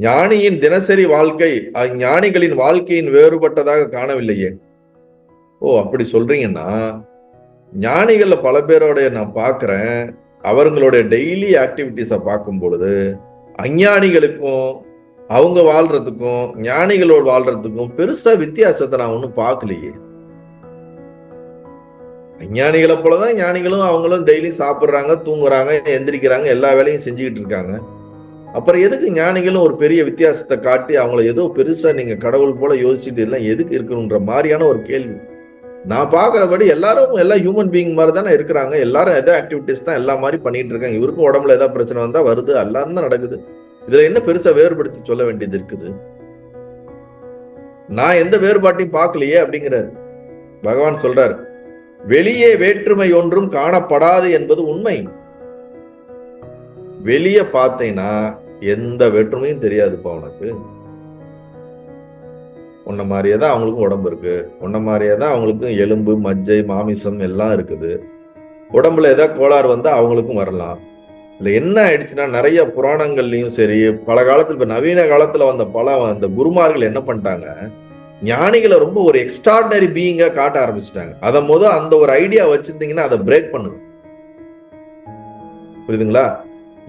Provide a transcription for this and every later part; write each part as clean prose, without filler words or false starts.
ஞானியின் தினசரி வாழ்க்கை ஞானிகளின் வாழ்க்கையின் வேறுபட்டதாக காணவில்லையே. ஓ, அப்படி சொல்றீங்கன்னா ஞானிகள்ல பல பேரோட நான் பார்க்கிறேன். அவர்களுடைய டெய்லி ஆக்டிவிட்டிஸை பார்க்கும் பொழுது அஞ்ஞானிகளுக்கும் அவங்க வாழ்றதுக்கும் ஞானிகளோடு வாழ்றதுக்கும் பெருசா வித்தியாசத்தை நான் ஒன்றும் பார்க்கலையே. அஞ்ஞானிகளை போலதான் ஞானிகளும் அவங்களும் டெய்லி சாப்பிட்றாங்க, தூங்குறாங்க, எந்திரிக்கிறாங்க, எல்லா வேலையும் செஞ்சுக்கிட்டு இருக்காங்க. அப்புறம் எதுக்கு ஞானிகளும் ஒரு பெரிய வித்தியாசத்தை காட்டி அவங்கள ஏதோ பெருசா நீங்க கடவுள் போல யோசிச்சுட்டு எல்லாம் எதுக்கு இருக்கணுன்ற மாதிரியான ஒரு கேள்வி. நான் பாக்குறபடி எல்லாரும் எல்லா ஹியூமன் பீயிங் மாதிரி தானே இருக்கிறாங்க. எல்லாரும் எதோ ஆக்டிவிட்டிஸ் தான் எல்லா மாதிரி பண்ணிட்டு இருக்காங்க. இவருக்கும் உடம்புல ஏதாவது பிரச்சனை வந்தா வருது, எல்லாரும் தான் நடக்குது. இதுல என்ன பெருசா வேறுபடுத்தி சொல்ல வேண்டியது இருக்குது? நான் எந்த வேறுபாட்டையும் பார்க்கலையே அப்படிங்கிறாரு பகவான். சொல்றாரு, வெளியே வேற்றுமை ஒன்றும் காணப்படாது என்பது உண்மை. வெளியே பார்த்தேன்னா எந்த வேற்றுமையும் தெரியாதுப்பா உனக்கு. உன்ன மாதிரியே தான் அவங்களுக்கும் உடம்பு இருக்கு, உன்ன மாதிரியே தான் அவங்களுக்கும் எலும்பு, மஜ்ஜை, மாமிசம் எல்லாம் இருக்குது. உடம்புல ஏதாவது கோளாறு வந்தா அவங்களுக்கும் வரலாம். இல்ல என்ன ஆயிடுச்சுன்னா, நிறைய புராணங்கள்லயும் சரி, பல காலத்துல இப்ப நவீன காலத்துல வந்த பல அந்த குருமார்கள் என்ன பண்ணிட்டாங்க, ஞானிகளை ரொம்ப ஒரு எக்ஸ்ட்ராடினரி பீயிங்கா காட்ட ஆரம்பிச்சுட்டாங்க. அதை அந்த ஒரு ஐடியா வச்சிருந்தீங்கன்னா அதை பிரேக் பண்ணுங்க. புரியுதுங்களா?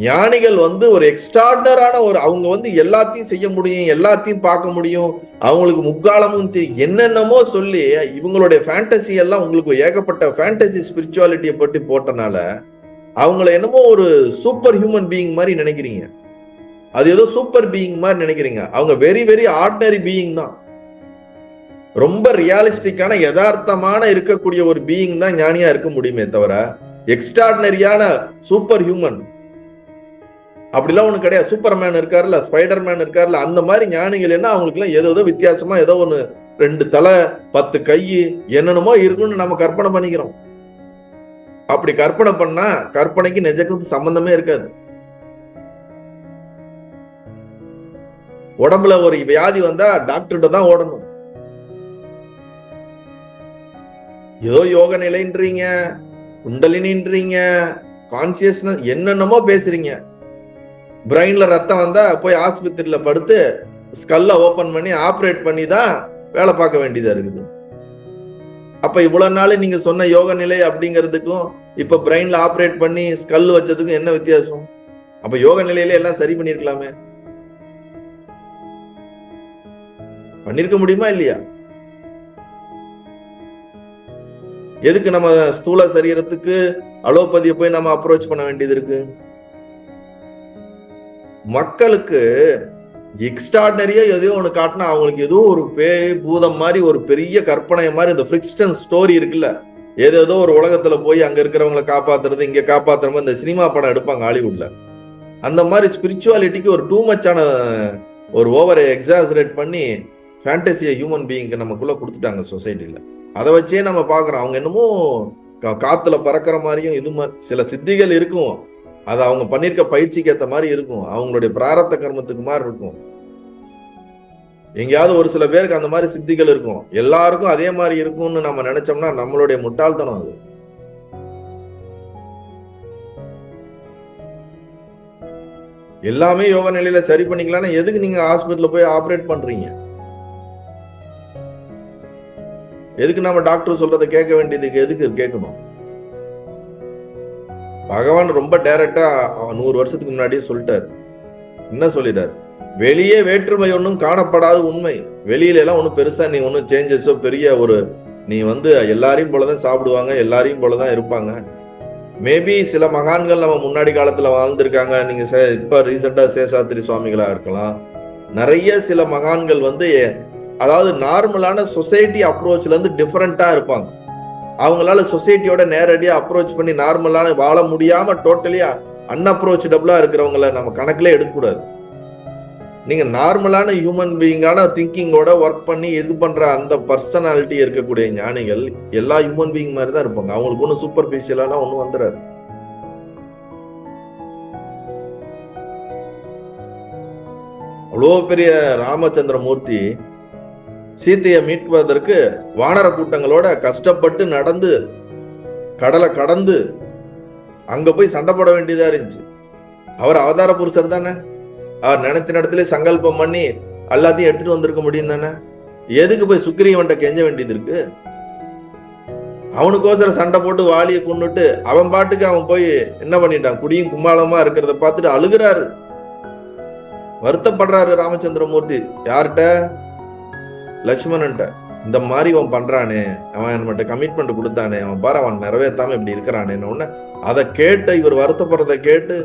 ஞானிகள் ஒரு எக்ஸ்ட்ராடனரான அவங்க எல்லாத்தையும் செய்ய முடியும், எல்லாத்தையும் பார்க்க முடியும், அவங்களுக்கு முக்காலமும் என்னென்னமோ சொல்லி இவங்களுடைய ஃபேண்டசி எல்லாம் உங்களுக்கு ஏகப்பட்ட ஃபேண்டசி ஸ்பிரிச்சுவாலிட்டியை பற்றி போட்டனால அவங்கள என்னமோ ஒரு சூப்பர் ஹியூமன் பீயிங் மாதிரி நினைக்கிறீங்க. அது ஏதோ சூப்பர் பீயிங் மாதிரி நினைக்கிறீங்க. அவங்க வெரி வெரி ஆர்டினரி பீயிங் தான். ரொம்ப ரியாலிஸ்டிக்கான யதார்த்தமான இருக்கக்கூடிய ஒரு பீயிங் தான் ஞானியா இருக்க முடியுமே தவிர எக்ஸ்ட்ராடினரியான சூப்பர் ஹியூமன் அப்படிலாம் ஒண்ணு கிடையாது. சூப்பர்மேன் இருக்காருல்ல, ஸ்பைடர்மேன் இருக்காருல்ல, அந்த மாதிரி ஞானிகள் என்ன அவங்களுக்கு எல்லாம் ஏதோ வித்தியாசமா ஏதோ ஒண்ணு 2 தலை 10 கை என்னென்னமோ இருக்குன்னு நம்ம கற்பனை பண்ணிக்கிறோம். அப்படி கற்பனை பண்ணா கற்பனைக்கு நிஜத்துக்கு சம்பந்தமே இருக்காது. உடம்புல ஒரு வியாதி வந்தா டாக்டர்கிட்ட தான் ஓடணும். ஏதோ யோக நிலைன்றீங்க, குண்டலினின்றீங்க, கான்சியஸ்னஸ் என்னென்னமோ பேசுறீங்க. பிரெயின்ல ரத்தம் வந்தா போய் ஆஸ்பத்திரியில படுத்து ஸ்கல்ல ஓபன் பண்ணி ஆப்ரேட் பண்ணி தான் வேலை பார்க்க வேண்டியதா இருக்குது. அப்ப இவ்வளவு நாள் நீங்க சொன்ன யோக நிலை அப்படிங்கிறதுக்கும் இப்ப பிரெயின்ல ஆப்ரேட் பண்ணி ஸ்கல் வச்சதுக்கும் என்ன வித்தியாசம்? அப்ப யோக நிலையில எல்லாம் சரி பண்ணிருக்கலாமே. பண்ணிருக்க முடியுமா இல்லையா? எதுக்கு நம்ம ஸ்தூல சரீரத்துக்கு அலோபதியை போய் நம்ம அப்ரோச் பண்ண வேண்டியது இருக்கு? மக்களுக்கு எக்ஸ்ட்ராடினரியா எதையோ ஒண்ணு காட்டினா அவங்களுக்கு ஏதோ ஒரு பேய் பூதம் மாதிரி ஒரு பெரிய கற்பனை மாதிரி இந்த ஃபிக்ஷன் ஸ்டோரி இருக்குல்ல, ஏதோ ஒரு உலகத்துல போய் அங்க இருக்கிறவங்களை காப்பாத்துறது, இங்க காப்பாத்துற மாதிரி இந்த சினிமா படம் எடுப்பாங்க ஹாலிவுட்ல. அந்த மாதிரி ஸ்பிரிச்சுவாலிட்டிக்கு ஒரு டூ மச்சான ஒரு ஓவர் எக்ஸாசரேட் பண்ணி ஃபேண்டசியை ஹியூமன் பீயிங்க்கு நமக்குள்ள கொடுத்துட்டாங்க சொசைட்டில. அதை வச்சே நம்ம பாக்குறோம். அவங்க என்னமோ காத்துல பறக்கிற மாதிரியும் இது மாதிரி சில சித்திகள் இருக்கும். அது அவங்க பண்ணிருக்க பயிற்சிக்கு ஏற்ற மாதிரி இருக்கும், அவங்களுடைய பிராரத்த கர்மத்துக்கு மாதிரி இருக்கும். எங்கேயாவது ஒரு சில பேருக்கு அந்த மாதிரி சித்திகள் இருக்கும். எல்லாருக்கும் அதே மாதிரி இருக்கும்னு நம்ம நினைச்சோம்னா நம்மளுடைய முட்டாள்தனம் அது. எல்லாமே யோக நிலையில சரி பண்ணிக்கலாம்னா எதுக்கு நீங்க ஹாஸ்பிட்டல்ல போய் ஆபரேட் பண்றீங்க? எதுக்கு நம்ம டாக்டர் சொல்றதை கேட்க வேண்டியதுக்கு எதுக்கு கேட்கணும்? பகவான் ரொம்ப டைரக்டா 100 வருஷத்துக்கு முன்னாடியே சொல்லிட்டாரு. என்ன சொல்லிட்டாரு? வெளியே வேற்றுமை ஒன்றும் காணப்படாத உண்மை. வெளியில எல்லாம் ஒன்னும் பெருசா நீ ஒன்னும் சேஞ்சஸோ பெரிய ஒரு நீ எல்லாரையும் போலதான் சாப்பிடுவாங்க, எல்லாரையும் போலதான் இருப்பாங்க. மேபி சில மகான்கள் நம்ம முன்னாடி காலத்துல வாழ்ந்திருக்காங்க. நீங்க இப்ப ரீசெண்டா சேஷாத்திரி சுவாமிகளா இருக்கலாம். நிறைய சில மகான்கள் அதாவது நார்மலான சொசைட்டி அப்ரோச்ல இருந்து டிஃபரெண்டா இருப்பாங்க. அவங்களால சொசைட்டியோட நேரடியா அப்ரோச் பண்ணி நார்மலான வாழ முடியாம டோட்டலியா அன்அப்ரோச்சபிளா இருக்கிறவங்களை நம்ம கணக்குல எடுக்கக்கூடாது. நீங்க நார்மலான ஹியூமன் பீயிங்கான திங்கிங்கோட ஒர்க் பண்ணி இது பண்ற அந்த பர்சனாலிட்டி இருக்கக்கூடிய ஞானிகள் எல்லா ஹியூமன் பீயிங் மாதிரி தான் இருப்பாங்க. அவங்களுக்கு ஒன்றும் சூப்பர்ஃபிஷியலான ஒன்றும் வந்துடாது. அவ்வளோ பெரிய ராமச்சந்திர மூர்த்தி சீதையை மீட்பதற்கு வானர கூட்டங்களோட கஷ்டப்பட்டு நடந்து கடலை கடந்து அங்க போய் சண்டை போட வேண்டியதா இருந்துச்சு. அவர் அவதார புருஷர் தானே. அவர் நினைச்ச நேரத்துல சங்கல்பம் பண்ணி எல்லாத்தையும் எடுத்துட்டு வந்திருக்க முடியும் தானே. எதுக்கு போய் சுக்ரீவன்ட்ட கெஞ்ச வேண்டியது இருக்கு? அவனுக்கோசரம் சண்டை போட்டு வாலியை கொண்டுட்டு அவன் பாட்டுக்கு அவன் போய் என்ன பண்ணிட்டான், குடியும் கும்மாளமா இருக்கிறத பார்த்துட்டு அழுகிறாரு, வருத்தப்படுறாரு ராமச்சந்திரமூர்த்தி. யார்கிட்ட? லட்சுமணன்ட்ட. இந்த மாதிரி அவன் பண்றானே, அவன் நம்மகிட்ட கமிட்மெண்ட் கொடுத்தானே, அவன் பாரு அவன் நிறைவேற்றாம இப்படி இருக்கிறானேன்னு உடனே அதை கேட்ட இவர் வருத்தப்படுறத கேட்டு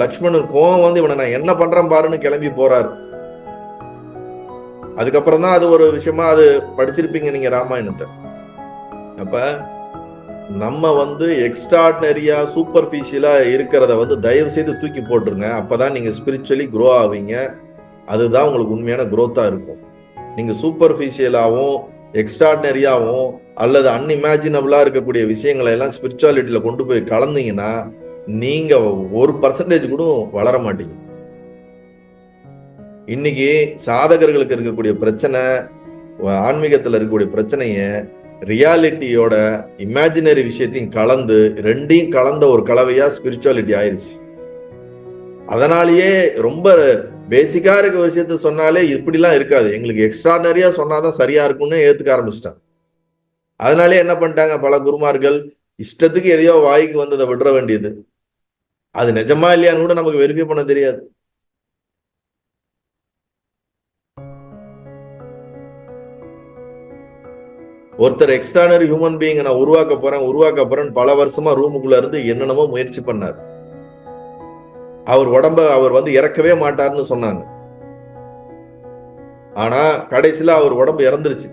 லக்ஷ்மணன் கோவம் வந்து இவனை நான் என்ன பண்றேன் பாருன்னு கிளம்பி போறாரு. அதுக்கப்புறம் தான் அது ஒரு விஷயமா அது படிச்சிருப்பீங்க நீங்க ராமாயணத்தை. அப்ப நம்ம வந்து எக்ஸ்ட்ராடினரியா சூப்பர்ஃபிஷியலா இருக்கிறத வந்து தயவு செய்து தூக்கி போட்டுருங்க. அப்பதான் நீங்க ஸ்பிரிச்சுவலி க்ரோ ஆவீங்க. அதுதான் உங்களுக்கு உண்மையான குரோத்தா இருக்கும். நீங்க சூப்பர்ஃபிஷியலாவும் எக்ஸ்ட்ராடினரியாவும் அல்லது அன்இமேஜினபிளா இருக்கக்கூடிய விஷயங்களை எல்லாம் ஸ்பிரிச்சுவாலிட்டியில கொண்டு போய் கலந்தீங்கன்னா நீங்க 1% கூட வளர மாட்டீங்க. இன்னைக்கு சாதகர்களுக்கு இருக்கக்கூடிய பிரச்சனை, ஆன்மீகத்துல இருக்கக்கூடிய பிரச்சனைய ரியாலிட்டியோட இமேஜினரி விஷயத்தையும் கலந்து ரெண்டையும் கலந்த ஒரு கலவையா ஸ்பிரிச்சுவாலிட்டி ஆயிடுச்சு. அதனாலேயே ரொம்ப பேசிக்கா இருக்க ஒரு விஷயத்த சொன்னாலே இப்படிலாம் இருக்காது, எங்களுக்கு எக்ஸ்ட்ராடனரியா சொன்னாதான் சரியா இருக்கும்னு ஏத்துக்க ஆரம்பிச்சிட்டாங்க. அதனாலே என்ன பண்ணிட்டாங்க பல குருமார்கள், இஷ்டத்துக்கு எதையோ வாய்க்கு வந்ததை விடுற வேண்டியது. அது நிஜமா இல்லையான்னு கூட நமக்கு வெரிஃபை பண்ண தெரியாது. ஒருத்தர் எக்ஸ்ட்ரானரி ஹியூமன் பீயிங் நான் உருவாக்க போறேன் பல வருஷமா ரூமுக்குள்ள இருந்து என்னென்னமோ முயற்சி பண்ணார். அவர் உடம்ப அவர் வந்து இறக்கவே மாட்டார்னு சொன்னாங்க. ஆனா கடைசியில அவர் உடம்பு இறந்துருச்சு.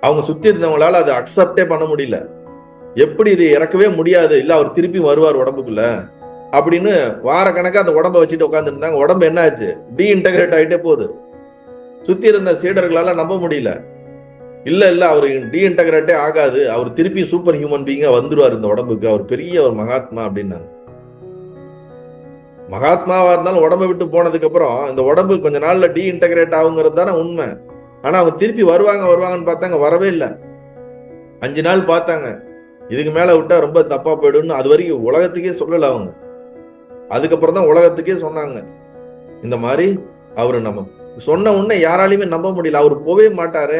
அவங்க சுத்தி இருந்தவங்களால அதை அக்செப்டே பண்ண முடியல. எப்படி இது இறக்கவே முடியாது, இல்ல அவர் திருப்பி வருவார் உடம்புக்குள்ள அப்படின்னு வார கணக்கா அந்த உடம்ப வச்சுட்டு உட்கார்ந்து இருந்தாங்க. உடம்பு என்ன ஆச்சு, டீஇன்டகிரேட் ஆயிட்டே போகுது. சுத்தி இருந்த சீடர்களால நம்ப முடியல. இல்ல அவரு டீஇன்டகிரேட்டே ஆகாது, அவர் திருப்பி சூப்பர் ஹியூமன் பீயிங்கா வந்துருவார் இந்த உடம்புக்கு, அவர் பெரிய ஒரு மகாத்மா அப்படின்னாங்க. மகாத்மாவா இருந்தாலும் உடம்பை விட்டு போனதுக்கு அப்புறம் இந்த உடம்பு கொஞ்ச நாள்ல டீஇன்டகிரேட் ஆகுங்கிறது தானே உண்மை. ஆனா அவங்க திருப்பி வருவாங்கன்னு பார்த்தாங்க, வரவே இல்லை. 5 நாள் பார்த்தாங்க, இதுக்கு மேல விட்டா ரொம்ப தப்பா போயிடும்னு அது வரைக்கும் உலகத்துக்கே சொல்லல அவங்க. அதுக்கப்புறம் தான் உலகத்துக்கே சொன்னாங்க இந்த மாதிரி. அவரு நம்ம சொன்ன உடனே யாராலையுமே நம்ப முடியல. அவரு போவே மாட்டாரு,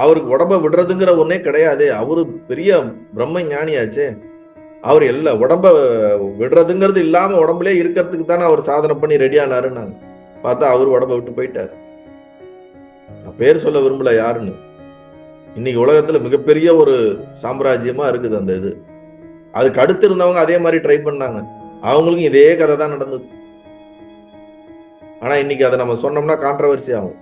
அவருக்கு உடம்ப விடுறதுங்கிற ஒன்னே கிடையாது, அவரு பெரிய பிரம்ம ஞானியாச்சு. அவர் எல்லா உடம்ப விடுறதுங்கிறது இல்லாம உடம்புலே இருக்கிறதுக்கு தானே அவர் சாதனை பண்ணி ரெடி ஆனாருன்னாங்க. பார்த்தா அவர் உடம்ப விட்டு போயிட்டாரு. நான் பேர் சொல்ல விரும்பல யாருன்னு. இன்னைக்கு உலகத்துல மிகப்பெரிய ஒரு சாம்ராஜ்யமா இருக்குது அந்த இது. அதுக்கு அடுத்து இருந்தவங்க அதே மாதிரி ட்ரை பண்ணாங்க, அவங்களுக்கும் இதே கதை தான் நடந்தது. ஆனா இன்னைக்கு அதை நம்ம சொன்னோம்னா கான்ட்ரவர்சி ஆகும்.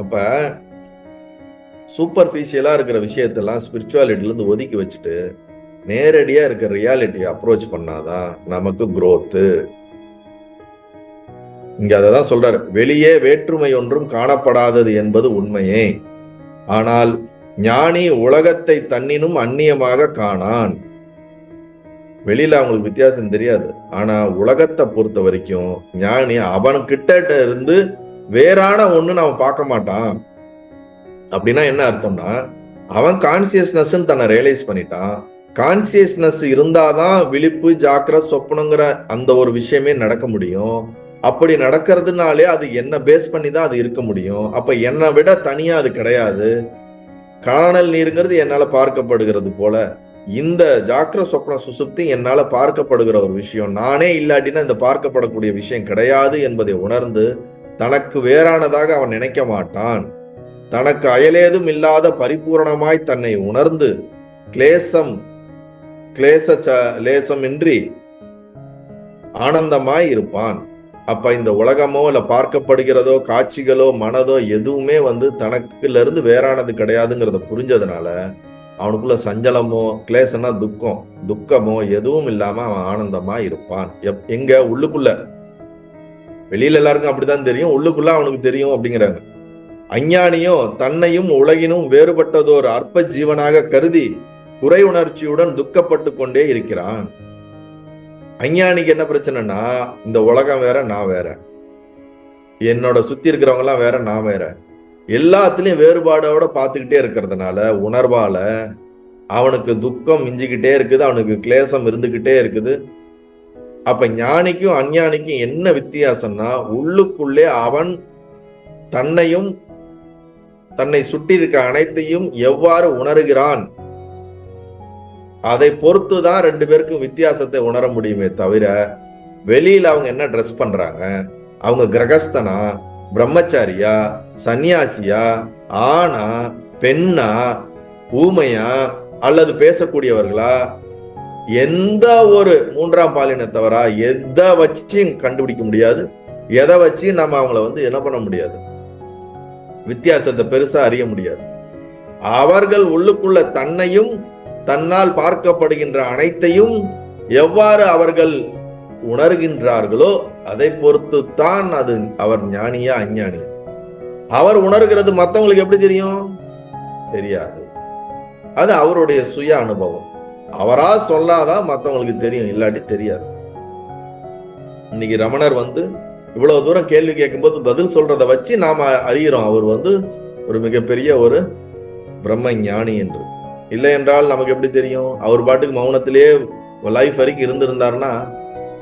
அப்ப சூப்பர்ஃபிஷியலா இருக்கிற விஷயத்தெல்லாம் ஸ்பிரிச்சுவாலிட்டில இருந்து ஒதுக்கி வச்சுட்டு நேரடியா இருக்கிற ரியாலிட்டியை அப்ரோச் பண்ணாதான் நமக்கு குரோத். இங்க அததான் சொல்றாரு, வெளியே வேற்றுமை ஒன்றும் காணப்படாதது என்பது உண்மையே, ஆனால் ஞானி உலகத்தை தன்னினும் அந்நியமாக காணான். வெளியில அவங்களுக்கு வித்தியாசம் தெரியாது, ஆனா உலகத்தை பொறுத்த வரைக்கும் ஞானி அவன்கிட்ட இருந்து வேறான ஒண்ணு அவன் பார்க்க மாட்டான். அப்படின்னா என்ன அர்த்தம்னா, அவன் கான்சியஸ்னஸ் தன்னை ரியலைஸ் பண்ணிட்டான். கான்சியஸ்னஸ் இருந்தாதான் விழிப்பு ஜாக்கிர சொப்பனங்கிற அந்த ஒரு விஷயமே நடக்க முடியும். அப்படி நடக்கிறதுனாலே அது என்ன பேஸ் பண்ணி தான் அது இருக்க முடியும். அப்ப என்னை விட தனியா அது கிடையாது. காணல் நீருங்கிறது என்னால பார்க்கப்படுகிறது போல இந்த ஜாக்கிர சொப்பன சுசுப்தி என்னால பார்க்கப்படுகிற ஒரு விஷயம். நானே இல்லாட்டினா இந்த பார்க்கப்படக்கூடிய விஷயம் கிடையாது என்பதை உணர்ந்து தனக்கு வேறானதாக அவன் நினைக்க மாட்டான். தனக்கு அயலேதும் இல்லாத பரிபூரணமாய் தன்னை உணர்ந்து லேசமின்றி ஆனந்தமாய் இருப்பான். அப்ப இந்த உலகமோ இல்ல பார்க்கப்படுகிறதோ காட்சிகளோ மனதோ எதுவுமே தனக்குல இருந்து வேறானது கிடையாதுங்கிறத புரிஞ்சதுனால அவனுக்குள்ள சஞ்சலமோ கிளேசனா துக்கமோ எதுவும் இல்லாம அவன் ஆனந்தமா இருப்பான். எங்க உள்ளுக்குள்ள, வெளியில எல்லாருக்கும் அப்படிதான் தெரியும், உள்ளுக்குள்ள அவனுக்கு தெரியும் அப்படிங்கிறாங்க. அஞ்ஞானியோ தன்னையும் உலகினும் வேறுபட்டதோர் அற்ப ஜீவனாக கருதி குறை உணர்ச்சியுடன் துக்கப்பட்டு கொண்டே இருக்கிறான். அஞ்ஞானிக்கு என்ன பிரச்சனைனா, இந்த உலகம் வேற நான் வேற, என்னோட சுத்தி இருக்கிறவங்க எல்லாம் வேற நான் வேற, எல்லாத்துலயும் வேறுபாடோட பார்த்துக்கிட்டே இருக்கிறதுனால உணர்வால அவனுக்கு துக்கம் மிஞ்சிக்கிட்டே இருக்குது, அவனுக்கு கிளேசம் இருந்துகிட்டே இருக்குது. அப்ப ஞானிக்கும் அஞ்ஞானிக்கும் என்ன வித்தியாசம்னா, உள்ளுக்குள்ளே அவன் தன்னையும் தன்னை சுற்றி இருக்க அனைத்தையும் எவ்வாறு உணர்கிறான், அதை பொறுத்துதான் 2 பேருக்கும் வித்தியாசத்தை உணர முடியுமே தவிர, வெளியில அவங்க என்ன ட்ரெஸ் பண்றாங்க, அவங்க கிரகஸ்தனா, பிரம்மச்சாரியா, சன்னியாசியா, ஆணா, பெண்ணா, ஊமையா, அல்லது பேசக்கூடியவர்களா, எந்த ஒரு 3ஆம் பாலினத்தவரா, எதை வச்சு கண்டுபிடிக்க முடியாது. எதை வச்சு நம்ம அவங்கள என்ன பண்ண முடியாது, வித்தியாசத்தை பெருசா அறிய முடியாது. அவர்கள் உள்ளுக்குள்ள தன்னையும் தன்னால் பார்க்கப்படுகின்ற அனைத்தையும் எவ்வாறு அவர்கள் உணர்கின்றார்களோ அதை பொறுத்து தான் அது அவர் ஞானியா அஞ்ஞானி. அவர் உணர்கிறது மற்றவங்களுக்கு எப்படி தெரியும்? தெரியாது. அது அவருடைய சுய அனுபவம். அவரா சொல்லாதான் மற்றவங்களுக்கு தெரியும், இல்லாட்டி தெரியாது. இன்னைக்கு ரமணர் இவ்வளவு தூரம் கேள்வி கேட்கும்போது பதில் சொல்றதை வச்சு நாம அறிகிறோம் அவர் ஒரு மிகப்பெரிய ஒரு பிரம்ம ஞானி என்று. இல்லை என்றால் நமக்கு எப்படி தெரியும்? அவர் பாட்டுக்கு மௌனத்திலேயே லைஃப் வரைக்கும் இருந்திருந்தாருன்னா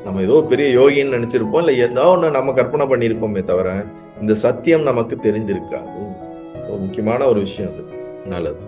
நம்ம ஏதோ பெரிய யோகின்னு நினைச்சிருப்போம், இல்லை ஏதோ ஒன்று நம்ம கற்பனை பண்ணியிருப்போமே தவிர இந்த சத்தியம் நமக்கு தெரிஞ்சிருக்காது. முக்கியமான ஒரு விஷயம் அது. நல்லது.